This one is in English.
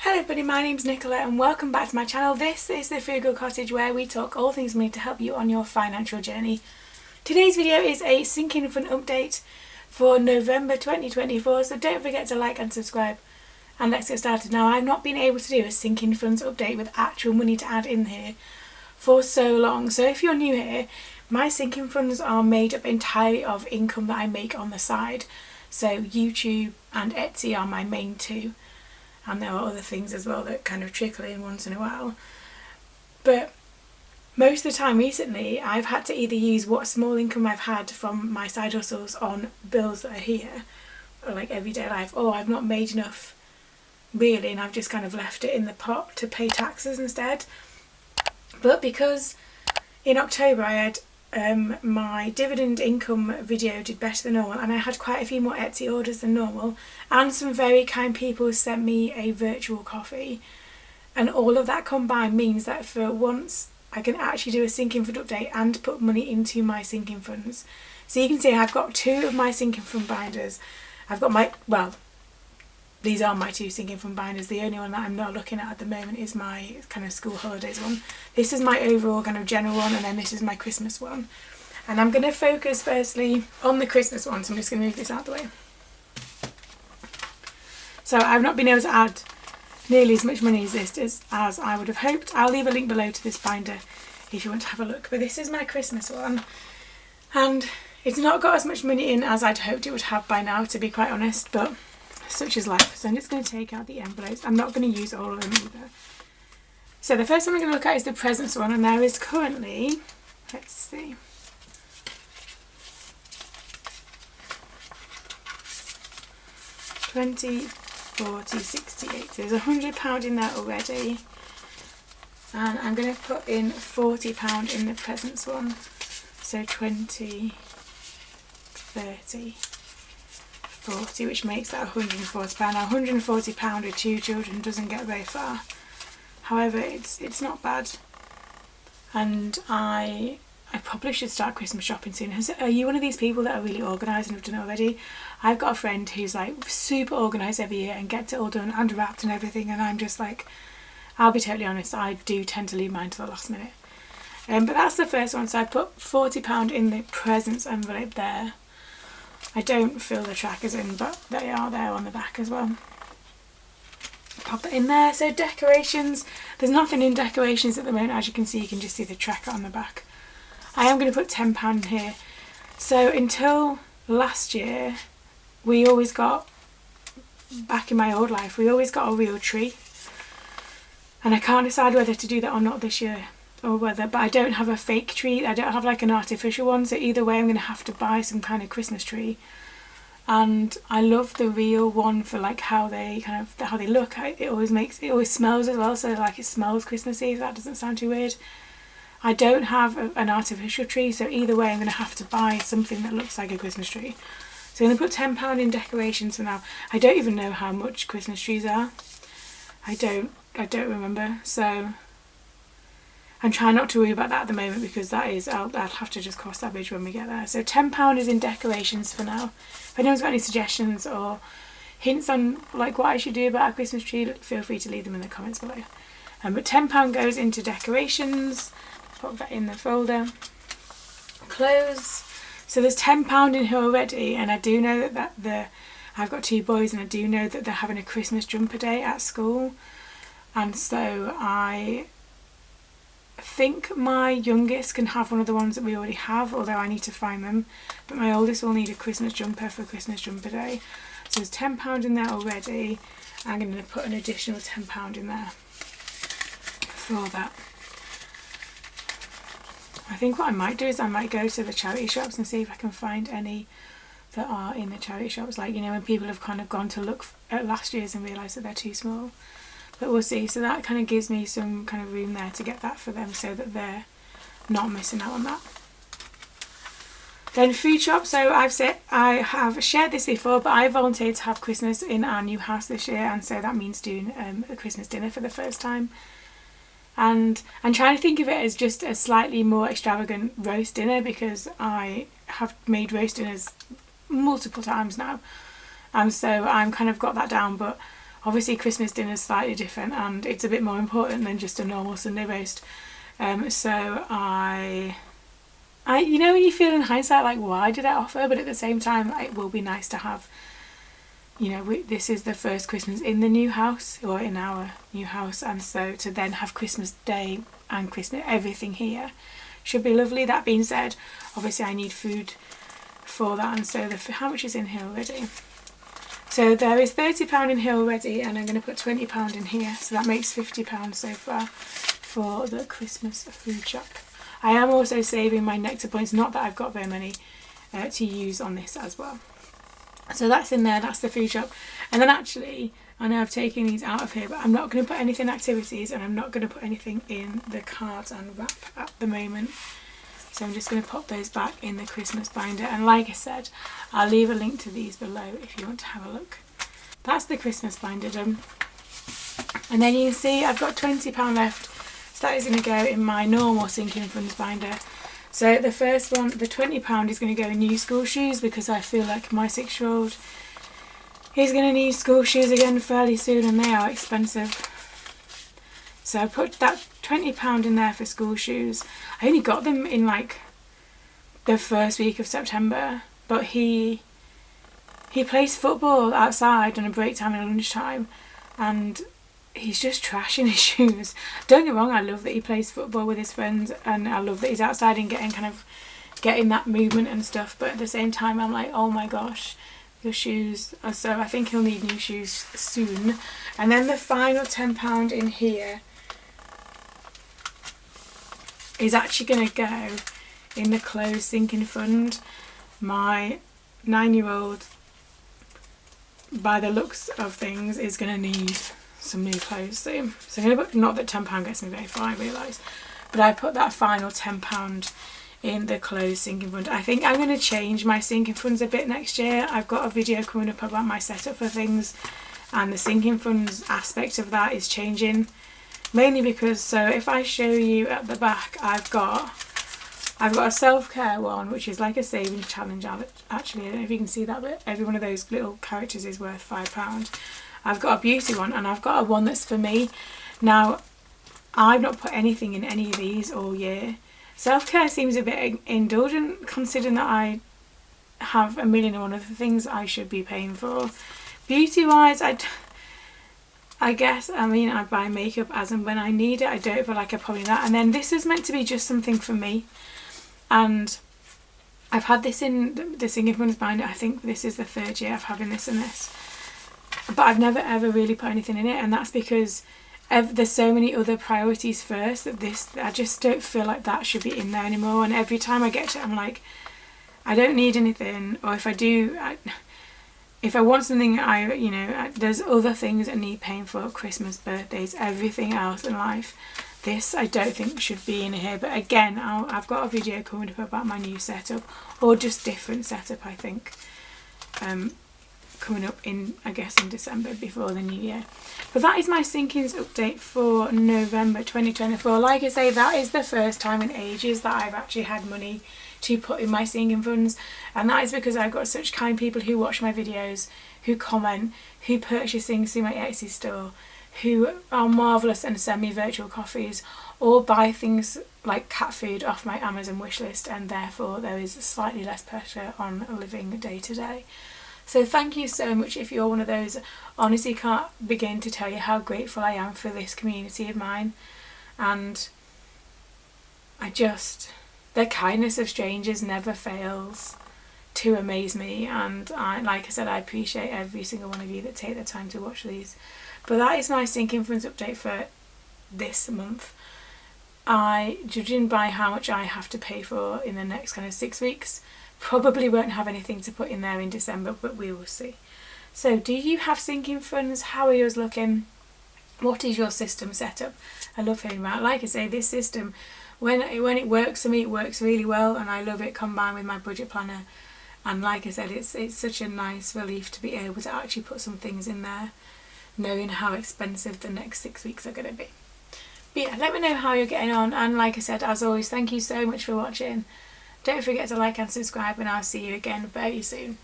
Hello everybody, my name's Nicola and welcome back to my channel. This is the Frugal Cottage where we talk all things money to help you on your financial journey. Today's video is a sinking fund update for November 2024, so don't forget to like and subscribe and let's get started. Now, I've not been able to do a sinking funds update with actual money to add in here for so long, so if you're new here, my sinking funds are made up entirely of income that I make on the side. So YouTube and Etsy are my main two. And there are other things as well that kind of trickle in once in a while. But most of the time recently, I've had to either use what small income I've had from my side hustles on bills that are here, or like everyday life, or I've not made enough really and I've just kind of left it in the pot to pay taxes instead. But because in October I had my dividend income video did better than normal, and I had quite a few more Etsy orders than normal, and some very kind people sent me a virtual coffee, and all of that combined means that for once I can actually do a sinking fund update and put money into my sinking funds. So you can see I've got two of my sinking fund binders. I've got my, well, these are my two sinking fund binders. The only one that I'm not looking at the moment is my kind of school holidays one. This is my overall kind of general one, and then this is my Christmas one. And I'm going to focus firstly on the Christmas one, so I'm just going to move this out of the way. So I've not been able to add nearly as much money as this as I would have hoped. I'll leave a link below to this binder if you want to have a look. But this is my Christmas one, and it's not got as much money in as I'd hoped it would have by now, to be quite honest, but such is life. So I'm just going to take out the envelopes. I'm not going to use all of them either. So the first one I'm going to look at is the presents one, and there is currently, let's see, £20, £40, £68. There's £100 in there already, and I'm going to put in £40 in the presents one. So 20, 30, 40, which makes that £140. Now £140 with two children doesn't get very far. However, it's not bad, and I probably should start Christmas shopping soon. Are you one of these people that are really organised and have done it already? I've got a friend who's like super organised every year and gets it all done and wrapped and everything, and I'm just like, I'll be totally honest, I do tend to leave mine to the last minute. But that's the first one, so I put £40 in the presents envelope there. I don't fill the trackers in, but they are there on the back as well. Pop it in there. So decorations, there's nothing in decorations at the moment. As you can see, you can just see the tracker on the back. I am going to put £10 in here. So until last year, we always got, back in my old life, we always got a real tree. And I can't decide whether to do that or not this year. Or whether, but I don't have a fake tree, I don't have like an artificial one, so either way I'm going to have to buy some kind of Christmas tree. And I love the real one for like how they look. It always smells as well, so like it smells Christmassy, if that doesn't sound too weird. I don't have an artificial tree, so either way I'm going to have to buy something that looks like a Christmas tree. So I'm going to put £10 in decorations for now. I don't even know how much Christmas trees are. I don't remember, so I'm trying not to worry about that at the moment, because that is, I'll have to just cross that bridge when we get there. So £10 is in decorations for now. If anyone's got any suggestions or hints on like what I should do about a Christmas tree, feel free to leave them in the comments below. But £10 goes into decorations. Pop that in the folder. Clothes. So there's £10 in here already, and I do know that I've got two boys, and I do know that they're having a Christmas jumper day at school, and so I think my youngest can have one of the ones that we already have, although I need to find them, but my oldest will need a Christmas jumper for Christmas jumper day. So there's £10 in there already. I'm going to put an additional £10 in there for that. I think what I might do is I might go to the charity shops and see if I can find any that are in the charity shops, like, you know, when people have kind of gone to look at last year's and realised that they're too small. But we'll see. So that kind of gives me some kind of room there to get that for them, so that they're not missing out on that. Then food shop. So I have shared this before, but I volunteered to have Christmas in our new house this year, and so that means doing a Christmas dinner for the first time. And I'm trying to think of it as just a slightly more extravagant roast dinner, because I have made roast dinners multiple times now, and so I'm kind of got that down. But Obviously Christmas dinner is slightly different and it's a bit more important than just a normal Sunday roast. So I you know when you feel in hindsight like, why did I offer? But at the same time, it will be nice to have, you know, this is the first Christmas in the new house, or in our new house, and so to then have Christmas Day and Christmas everything here should be lovely. That being said, obviously I need food for that, and so how much is in here already? So there is £30 in here already, and I'm going to put £20 in here, so that makes £50 so far for the Christmas food shop. I am also saving my nectar points, not that I've got very many, to use on this as well. So that's in there, that's the food shop. And then actually, I know I've taken these out of here, but I'm not going to put anything in activities, and I'm not going to put anything in the cards and wrap at the moment. So I'm just going to pop those back in the Christmas binder. And like I said, I'll leave a link to these below if you want to have a look. That's the Christmas binder done. And then you can see I've got £20 left. So that is going to go in my normal sinking funds binder. So the first one, the £20 is going to go in new school shoes, because I feel like my 6-year-old is going to need school shoes again fairly soon, and they are expensive. So I put that £20 in there for school shoes. I only got them in like the first week of September, but he plays football outside on a break time and lunchtime, and he's just trashing his shoes. Don't get me wrong, I love that he plays football with his friends, and I love that he's outside and getting that movement and stuff, but at the same time I'm like, oh my gosh, your shoes are so... I think he'll need new shoes soon. And then the final £10 in here is actually going to go in the clothes sinking fund. My 9-year-old, by the looks of things, is going to need some new clothes soon. So I'm going to put, not that £10 gets me very far, I realise, but I put that final £10 in the clothes sinking fund. I think I'm going to change my sinking funds a bit next year. I've got a video coming up about my setup for things, and the sinking funds aspect of that is changing, mainly because, so if I show you at the back, I've got a self-care one, which is like a savings challenge. Actually, I don't know if you can see that, but every one of those little characters is worth £5. I've got a beauty one, and I've got a one that's for me. Now, I've not put anything in any of these all year. Self-care seems a bit indulgent, considering that I have a million and one other things I should be paying for. Beauty-wise, I guess, I mean, I buy makeup as and when I need it. I don't feel like I probably that. And then this is meant to be just something for me. And I've had this in the Singing Funds binder. I think this is the 3rd year of having this and this. But I've never ever really put anything in it. And that's because there's so many other priorities first that I just don't feel like that should be in there anymore. And every time I get to it, I'm like, I don't need anything. Or if I do... if I want something, there's other things that need paying for: Christmas, birthdays, everything else in life. This I don't think should be in here. But again, I've got a video coming up about my new setup, or just different setup, I think, coming up in, I guess, in December before the new year. But that is my sinkings update for November 2024. Like I say, that is the first time in ages that I've actually had money to put in my sinking funds, and that is because I've got such kind people who watch my videos, who comment, who purchase things through my Etsy store, who are marvellous and send me virtual coffees, or buy things like cat food off my Amazon wishlist, and therefore there is slightly less pressure on living day to day. So thank you so much if you're one of those. Honestly, can't begin to tell you how grateful I am for this community of mine, and the kindness of strangers never fails to amaze me, and like I said, I appreciate every single one of you that take the time to watch these. But that is my sinking funds update for this month. Judging by how much I have to pay for in the next kind of 6 weeks, probably won't have anything to put in there in December, but we will see. So do you have sinking funds? How are yours looking? What is your system set up? I love hearing about it. Like I say, this system, when it works for me, it works really well, and I love it combined with my budget planner. And like I said, it's such a nice relief to be able to actually put some things in there, knowing how expensive the next 6 weeks are going to be. But yeah, let me know how you're getting on, and like I said, as always, thank you so much for watching. Don't forget to like and subscribe, and I'll see you again very soon.